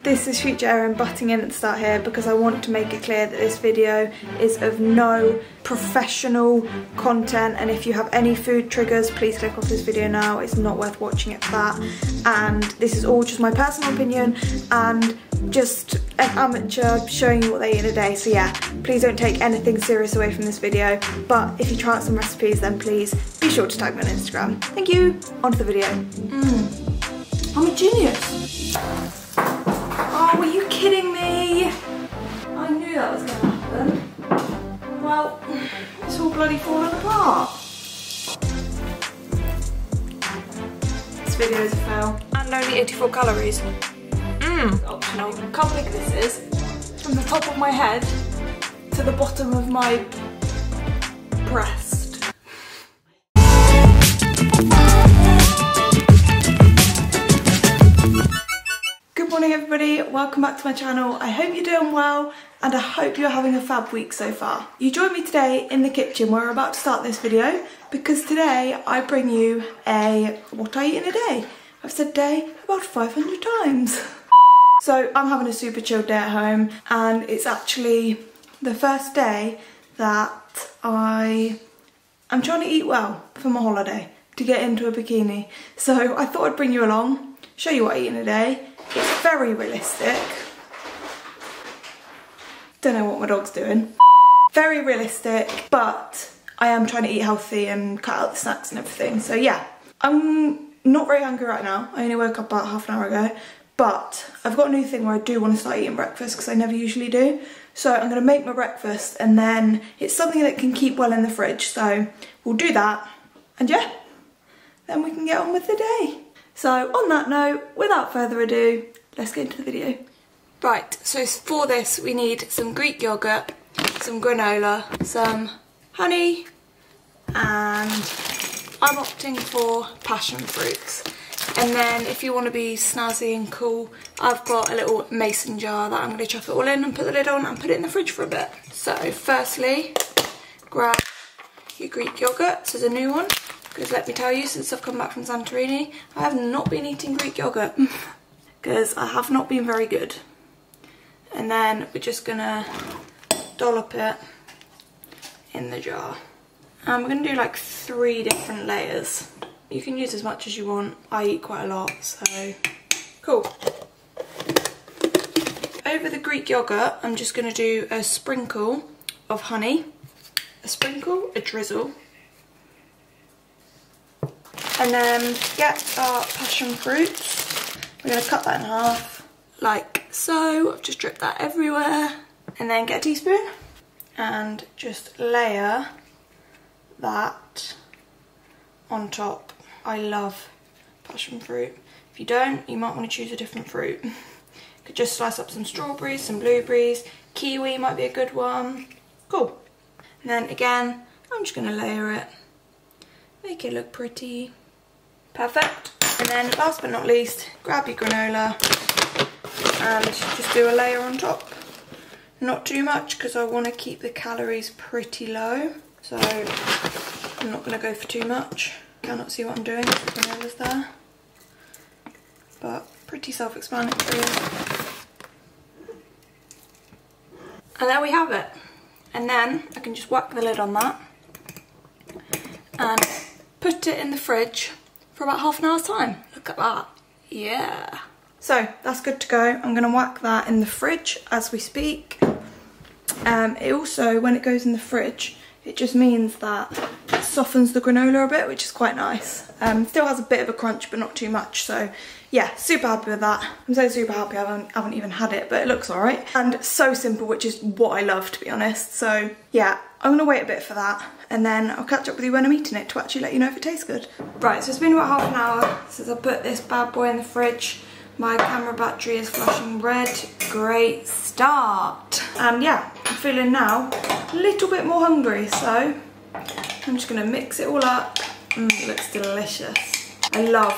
this is future Erin butting in at the start here because I want to make it clear that this video is of no professional content, and if you have any food triggers, please click off this video now. It's not worth watching it for that, and this is all just my personal opinion and just an amateur showing you what they eat in a day. So yeah, please don't take anything serious away from this video, but if you try out some recipes, then please be sure to tag me on Instagram. Thank you. On to the video. I'm a genius. Oh, were you kidding me? I knew that was going to happen. Well, it's all bloody falling apart. This video is a fail. And only 84 calories. Optional. Can't believe this is. From the top of my head to the bottom of my breast. Good morning everybody, welcome back to my channel. I hope you're doing well and I hope you're having a fab week so far. You joined me today in the kitchen where we're about to start this video because today I bring you a what I eat in a day. I've said day about 500 times. So I'm having a super chill day at home, and it's actually the first day that I'm trying to eat well for my holiday to get into a bikini. So I thought I'd bring you along, show you what I eat in a day. It's very realistic. Don't know what my dog's doing. Very realistic, but I am trying to eat healthy and cut out the snacks and everything. So yeah, I'm not very hungry right now. I only woke up about half an hour ago. But I've got a new thing where I do want to start eating breakfast because I never usually do. So I'm going to make my breakfast, and then it's something that can keep well in the fridge. So we'll do that, and yeah, then we can get on with the day. So on that note, without further ado, let's get into the video. Right, so for this we need some Greek yogurt, some granola, some honey, and I'm opting for passion fruits. And then if you want to be snazzy and cool, I've got a little mason jar that I'm going to chuck it all in and put the lid on and put it in the fridge for a bit. So firstly, grab your Greek yogurt. This is a new one, because let me tell you, since I've come back from Santorini, I have not been eating Greek yogurt because I have not been very good. And then we're just going to dollop it in the jar. And we're going to do like 3 different layers. You can use as much as you want. I eat quite a lot, so cool. Over the Greek yogurt, I'm just going to do a sprinkle of honey, a drizzle, and then get our passion fruits. We're going to cut that in half, like so. I've just dripped that everywhere, and then get a teaspoon and just layer that on top. I love passion fruit. If you don't, you might want to choose a different fruit. Could just slice up some strawberries, some blueberries, kiwi might be a good one. Cool. And then again, I'm just going to layer it, make it look pretty. Perfect. And then last but not least, grab your granola and just do a layer on top. Not too much because I want to keep the calories pretty low, so I'm not going to go for too much. Cannot see what I'm doing, the granola's there, but pretty self-explanatory. And there we have it. And then I can just whack the lid on that and put it in the fridge for about half an hour's time. Look at that. Yeah. So that's good to go. I'm going to whack that in the fridge as we speak. It also, when it goes in the fridge, it just means that it softens the granola a bit, which is quite nice. Still has a bit of a crunch, but not too much. So yeah, super happy with that. I'm so super happy I haven't even had it, but it looks alright. And so simple, which is what I love, to be honest. So yeah, I'm gonna wait a bit for that, and then I'll catch up with you when I'm eating it to actually let you know if it tastes good. Right, so it's been about half an hour since I put this bad boy in the fridge. My camera battery is flashing red. Great start. And yeah, I'm feeling now a little bit more hungry, so I'm just gonna mix it all up. It looks delicious. I love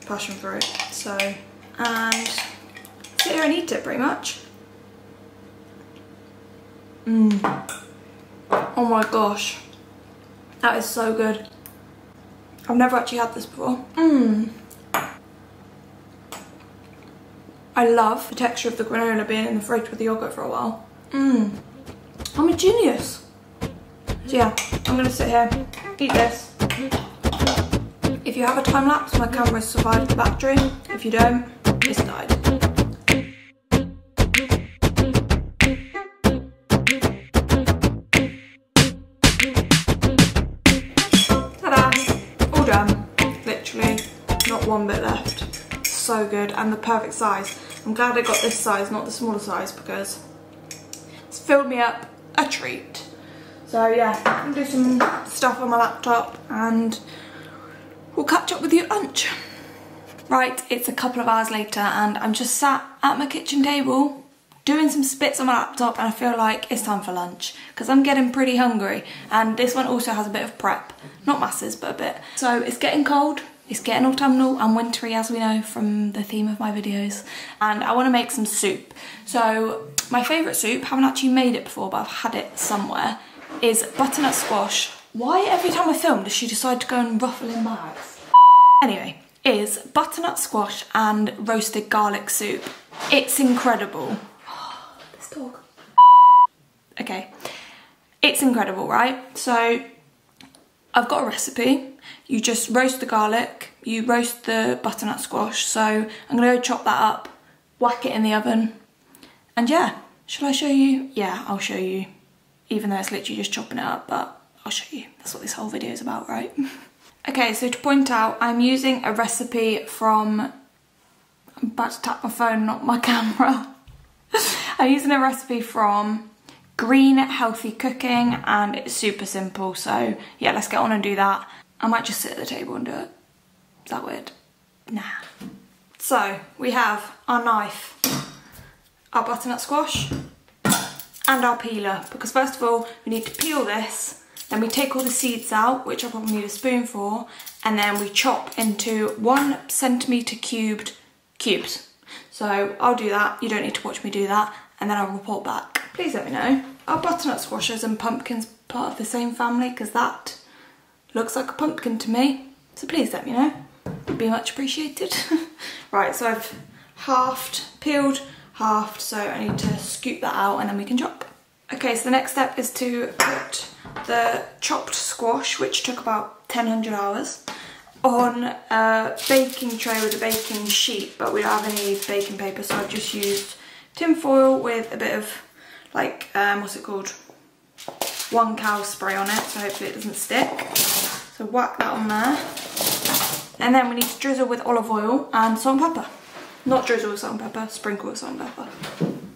passion fruit, so, and sit here and eat it pretty much. Oh my gosh, that is so good. I've never actually had this before. I love the texture of the granola being in the fridge with the yogurt for a while. I'm a genius. So yeah, I'm gonna sit here, eat this. If you have a time lapse, my camera's survived the battery. If you don't, it's died. Ta-da! All done. Literally, not one bit left. So good, and the perfect size. I'm glad I got this size, not the smaller size, because it's filled me up a treat. So yeah, I'm gonna do some stuff on my laptop and we'll catch up with you at lunch. Right, it's a couple of hours later and I'm just sat at my kitchen table doing some spits on my laptop, and I feel like it's time for lunch because I'm getting pretty hungry, and this one also has a bit of prep. Not masses, but a bit. So it's getting cold. It's getting autumnal and wintry, as we know from the theme of my videos, and I want to make some soup. So my favourite soup, haven't actually made it before but I've had it somewhere, is butternut squash. Why every time I film does she decide to go and ruffle in bags? Anyway, is butternut squash and roasted garlic soup. It's incredible. This dog. Okay, it's incredible, right? So I've got a recipe. You just roast the garlic, you roast the butternut squash. So I'm gonna go chop that up, whack it in the oven, and yeah, shall I show you? Yeah, I'll show you. Even though it's literally just chopping it up, but I'll show you. That's what this whole video is about, right? Okay, so to point out, I'm using a recipe from, I'm about to tap my phone, not my camera. I'm using a recipe from Green Healthy Cooking, and it's super simple. So yeah, let's get on and do that. I might just sit at the table and do it. Is that weird? Nah. So we have our knife, our butternut squash, and our peeler, because first of all we need to peel this, then we take all the seeds out, which I'll probably need a spoon for, and then we chop into 1 centimetre cubed cubes. So I'll do that, you don't need to watch me do that, and then I'll report back. Please let me know, are butternut squashes and pumpkins part of the same family? Because that looks like a pumpkin to me, so please let me know, it'd be much appreciated. Right, so I've peeled, halved, so I need to scoop that out and then we can chop. Okay, so the next step is to put the chopped squash, which took about 1,000 hours, on a baking tray with a baking sheet, but we don't have any baking paper, so I've just used tin foil with a bit of, like, what's it called? 1 cow spray on it, so hopefully it doesn't stick. So whack that on there. And then we need to drizzle with olive oil and salt and pepper. Not drizzle with salt and pepper, sprinkle with salt and pepper.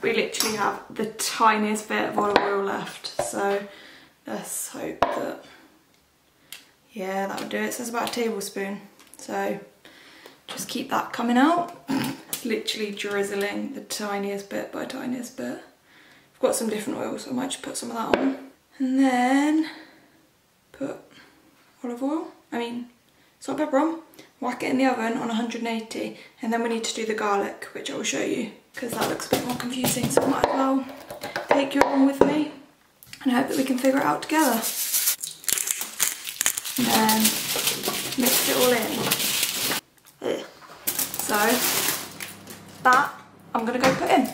We literally have the tiniest bit of olive oil left, so let's hope that, yeah, that would do it. So it's about a tablespoon, so just keep that coming out. Literally drizzling the tiniest bit by tiniest bit. I've got some different oils, so I might just put some of that on. And then put salt and pepper on, whack it in the oven on 180, and then we need to do the garlic, which I will show you, because that looks a bit more confusing, so I might as well take you along with me and hope that we can figure it out together. And then mix it all in. Ugh. So that I'm going to go put in.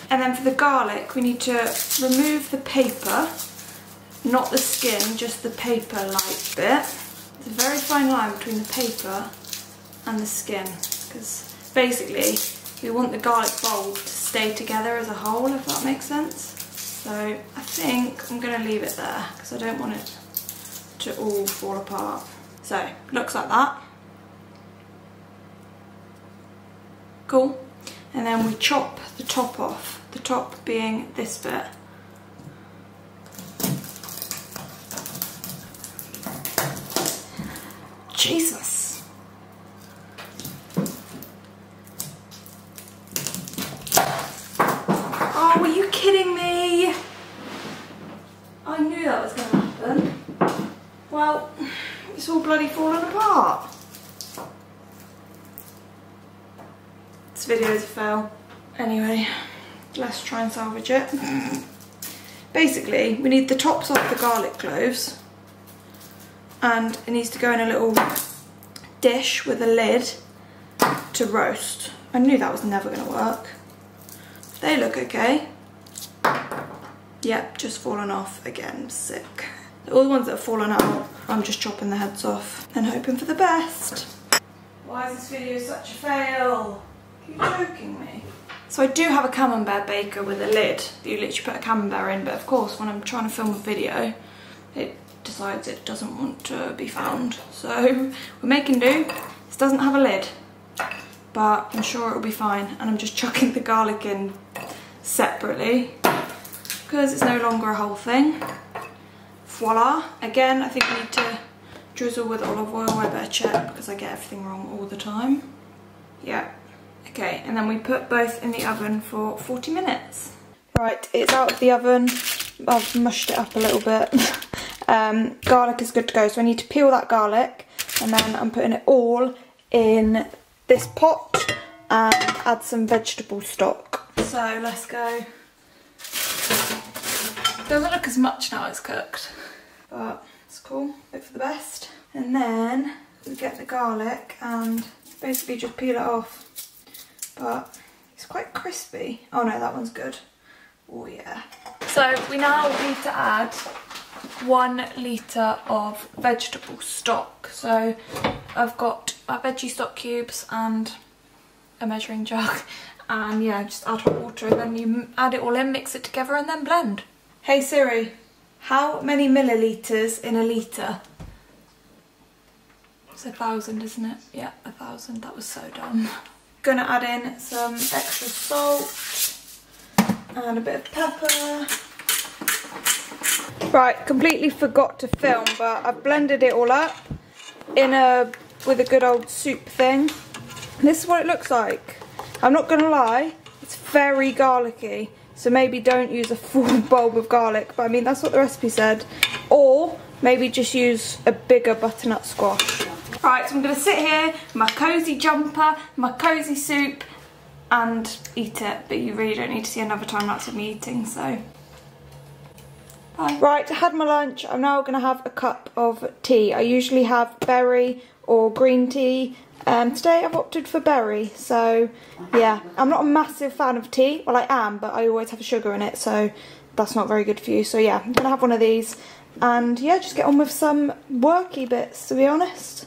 And then for the garlic, we need to remove the paper, not the skin, just the paper-like bit. There's a very fine line between the paper and the skin, because basically we want the garlic bulb to stay together as a whole, if that makes sense. So I think I'm going to leave it there, because I don't want it to all fall apart. So, looks like that. Cool. And then we chop the top off, the top being this bit. Jesus. Oh, were you kidding me? I knew that was going to happen. Well, it's all bloody falling apart. This video is a fail. Anyway, let's try and salvage it. Basically, we need the tops off the garlic cloves, and it needs to go in a little dish with a lid, to roast. I knew that was never going to work. They look okay. Yep, just fallen off again. Sick. All the ones that have fallen out, I'm just chopping the heads off and hoping for the best. Why is this video such a fail? Are you joking me? So I do have a camembert baker with a lid that you literally put a camembert in, but of course when I'm trying to film a video, it decides it doesn't want to be found. So we're making do. This doesn't have a lid, but I'm sure it'll be fine. And I'm just chucking the garlic in separately because it's no longer a whole thing. Voila. Again, I think I need to drizzle with olive oil. I better check because I get everything wrong all the time. Yeah. Okay, and then we put both in the oven for 40 minutes. Right, it's out of the oven. I've mushed it up a little bit. Garlic is good to go, so I need to peel that garlic, and then I'm putting it all in this pot and add some vegetable stock. So let's go. Doesn't look as much now it's cooked, but it's cool. Hope for the best. And then we get the garlic and basically just peel it off. But it's quite crispy. Oh no, that one's good. Oh yeah. So we now need to add 1 litre of vegetable stock. So I've got my veggie stock cubes and a measuring jug. And yeah, just add hot water and then you add it all in, mix it together and then blend. Hey Siri, how many millilitres in a litre? It's 1,000, isn't it? Yeah, 1,000. That was so dumb. Gonna add in some extra salt and a bit of pepper. Right, completely forgot to film, but I've blended it all up with a good old soup thing. This is what it looks like. I'm not gonna lie, it's very garlicky, so maybe don't use a full bulb of garlic, but I mean that's what the recipe said. Or maybe just use a bigger butternut squash. Right, so I'm going to sit here, with my cosy jumper, my cosy soup, and eat it. But you really don't need to see another time lapse of me eating, so bye. Right, I had my lunch. I'm now going to have a cup of tea. I usually have berry or green tea. Today I've opted for berry, so yeah. I'm not a massive fan of tea. Well, I am, but I always have sugar in it, so that's not very good for you. So yeah, I'm going to have one of these. And yeah, just get on with some worky bits, to be honest.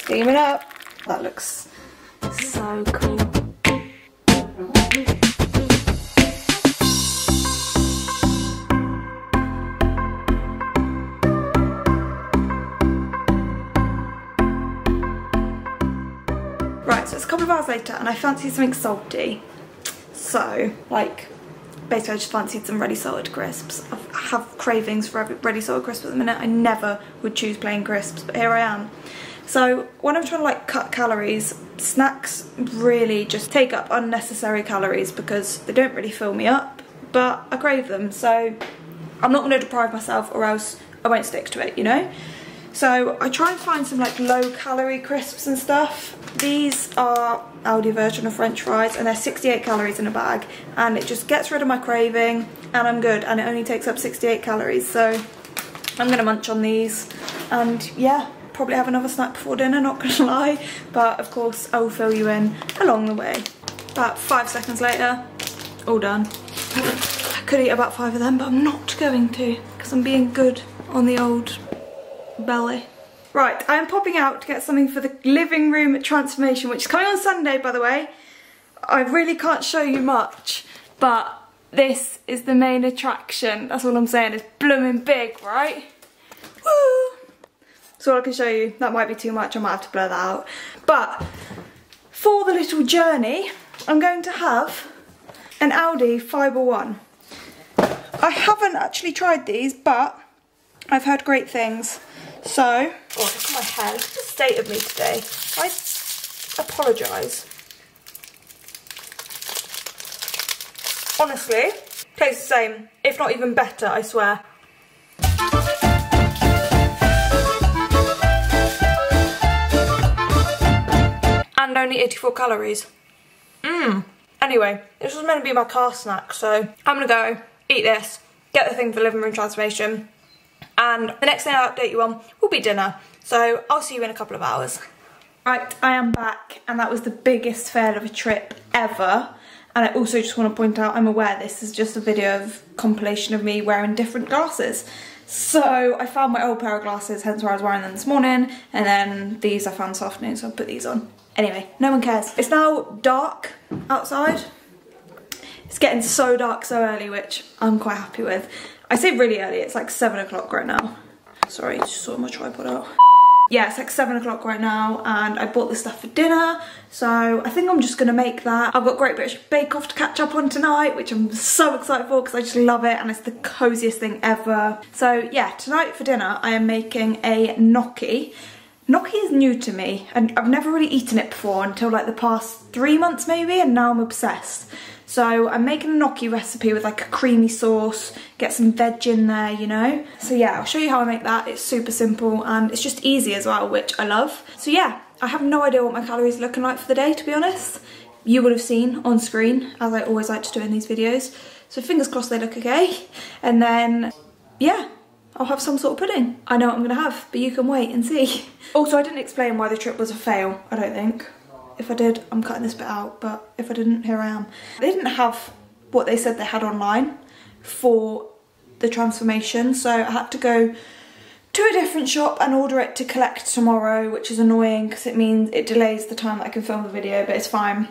Steam it up. That looks so cool. Right, so it's a couple of hours later and I fancy something salty. So, like, basically I just fancied some ready salted crisps. I have cravings for ready salted crisps at the minute. I never would choose plain crisps, but here I am. So when I'm trying to like cut calories, snacks really just take up unnecessary calories because they don't really fill me up, but I crave them. So I'm not going to deprive myself or else I won't stick to it, you know? So I try and find some like low calorie crisps and stuff. These are Aldi version of French fries and they're 68 calories in a bag and it just gets rid of my craving and I'm good, and it only takes up 68 calories, so I'm gonna munch on these and yeah, probably have another snack before dinner, not gonna lie, but of course I will fill you in along the way. About 5 seconds later, all done. I could eat about 5 of them, but I'm not going to because I'm being good on the old belly. Right, I am popping out to get something for the living room transformation, which is coming on Sunday, by the way. I really can't show you much, but this is the main attraction. That's all I'm saying. It's blooming big, right? Woo! That's all I can show you. That might be too much. I might have to blur that out. But for the little journey, I'm going to have an Aldi Fibre One. I haven't actually tried these, but I've heard great things. So, oh, look at my hair. Look at the state of me today. I apologise. Honestly, tastes the same, if not even better, I swear. And only 84 calories. Anyway, this was meant to be my car snack, so I'm gonna go eat this, get the thing for living room transformation, And the next thing I'll update you on will be dinner. So I'll see you in a couple of hours. Right, I am back, and that was the biggest fail of a trip ever. And I also just want to point out, I'm aware this is just a video of compilation of me wearing different glasses. So I found my old pair of glasses, hence why I was wearing them this morning, and then these I found this afternoon, so I'll put these on. Anyway, no one cares. It's now dark outside. It's getting so dark so early, which I'm quite happy with. I say really early, it's like 7 o'clock right now. Sorry, just saw my tripod out. Yeah, it's like 7 o'clock right now, and I bought this stuff for dinner, so I think I'm just gonna make that. I've got Great British Bake Off to catch up on tonight, which I'm so excited for because I just love it and it's the coziest thing ever. So yeah, tonight for dinner I am making a gnocchi. Gnocchi is new to me, and I've never really eaten it before until like the past 3 months maybe, and now I'm obsessed. So I'm making a gnocchi recipe with like a creamy sauce, get some veg in there, you know? So yeah, I'll show you how I make that. It's super simple and it's just easy as well, which I love. So yeah, I have no idea what my calories are looking like for the day, to be honest. You would have seen on screen, as I always like to do in these videos. So fingers crossed they look okay. And then, yeah, I'll have some sort of pudding. I know what I'm gonna have, but you can wait and see. Also, I didn't explain why the trip was a fail, I don't think. If I did, I'm cutting this bit out, but if I didn't, here I am. They didn't have what they said they had online for the transformation, so I had to go to a different shop and order it to collect tomorrow, which is annoying because it means it delays the time that I can film the video, but it's fine.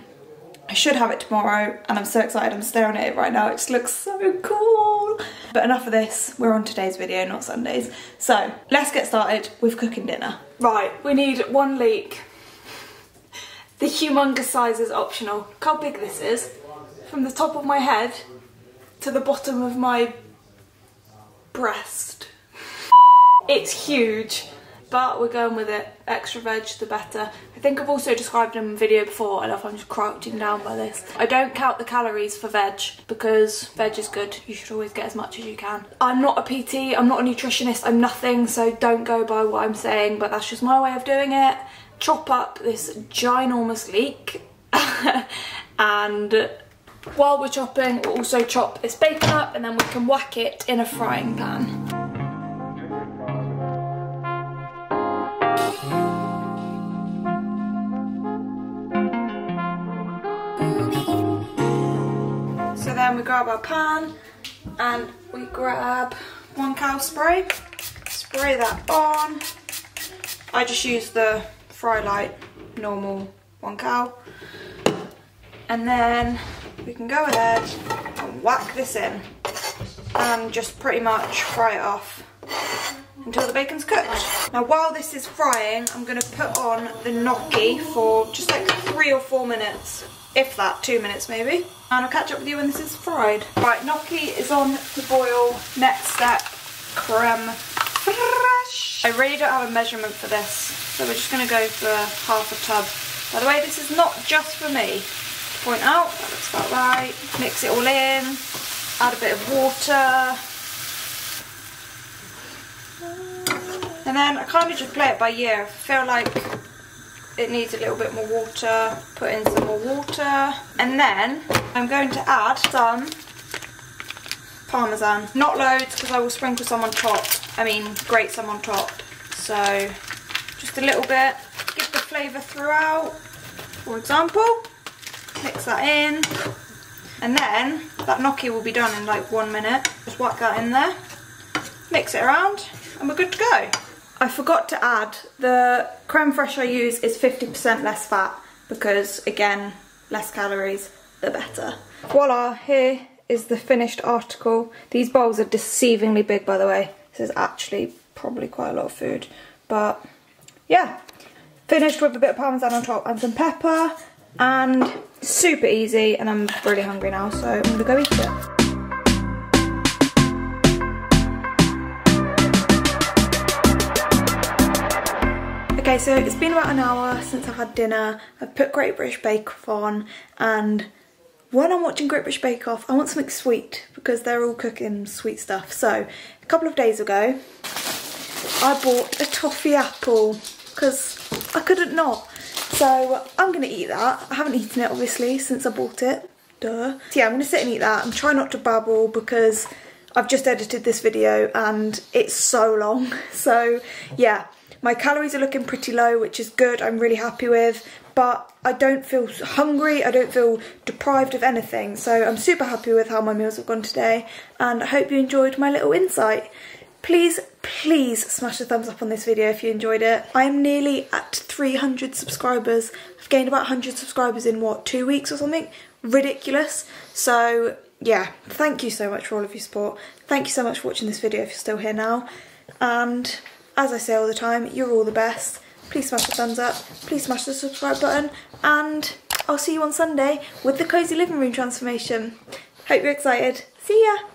I should have it tomorrow, and I'm so excited. I'm staring at it right now. It just looks so cool. But enough of this. We're on today's video, not Sunday's. So let's get started with cooking dinner. Right, we need 1 leek. The humongous size is optional. Look how big this is. From the top of my head to the bottom of my breast. It's huge, but we're going with it. Extra veg, the better. I think I've also described in a video before. I love how I'm just crouching down by this. I don't count the calories for veg because veg is good. You should always get as much as you can. I'm not a PT, I'm not a nutritionist, I'm nothing, so don't go by what I'm saying, but that's just my way of doing it. Chop up this ginormous leek and while we're chopping we'll also chop this bacon up, and then we can whack it in a frying pan. So then we grab our pan and we grab 1 cow spray, spray that on. I just use the Fry Light normal 1 cow, and then we can go ahead and whack this in and just pretty much fry it off until the bacon's cooked. Now while this is frying, I'm going to put on the gnocchi for just like 3 or 4 minutes, if that, 2 minutes maybe, and I'll catch up with you when this is fried. Right, gnocchi is on to boil. Next step, creme fraiche. I really don't have a measurement for this, so we're just going to go for half a tub. By the way, this is not just for me. To point out, that looks about right. Mix it all in, add a bit of water. And then I kind of just play it by ear. If I feel like it needs a little bit more water, put in some more water. And then I'm going to add some Parmesan. Not loads, because I will sprinkle some on top. I mean, grate some on top. So just a little bit, give the flavour throughout. For example, mix that in, and then that gnocchi will be done in like 1 minute. Just whack that in there, mix it around, and we're good to go. I forgot to add, the creme fraiche I use is 50% less fat because, again, less calories, the better. Voila, here is the finished article. These bowls are deceivingly big, by the way. This is actually probably quite a lot of food, but yeah. Finished with a bit of Parmesan on top and some pepper, and super easy, and I'm really hungry now, so I'm gonna go eat it. Okay, so it's been about an hour since I've had dinner. I've put Great British Bake Off on, and when I'm watching Great British Bake Off, I want something sweet because they're all cooking sweet stuff. So a couple of days ago, I bought a toffee apple because I couldn't not. So I'm gonna eat that. I haven't eaten it obviously since I bought it. Duh. So yeah, I'm gonna sit and eat that and try not to babble because I've just edited this video and it's so long. So yeah, my calories are looking pretty low, which is good. I'm really happy with, but I don't feel hungry. I don't feel deprived of anything. So I'm super happy with how my meals have gone today, and I hope you enjoyed my little insight. Please smash the thumbs up on this video if you enjoyed it. I'm nearly at 300 subscribers. I've gained about 100 subscribers in what, 2 weeks or something? Ridiculous. So yeah, thank you so much for all of your support. Thank you so much for watching this video if you're still here now. And as I say all the time, you're all the best. Please smash the thumbs up, please smash the subscribe button, and I'll see you on Sunday with the cozy living room transformation. Hope you're excited. See ya!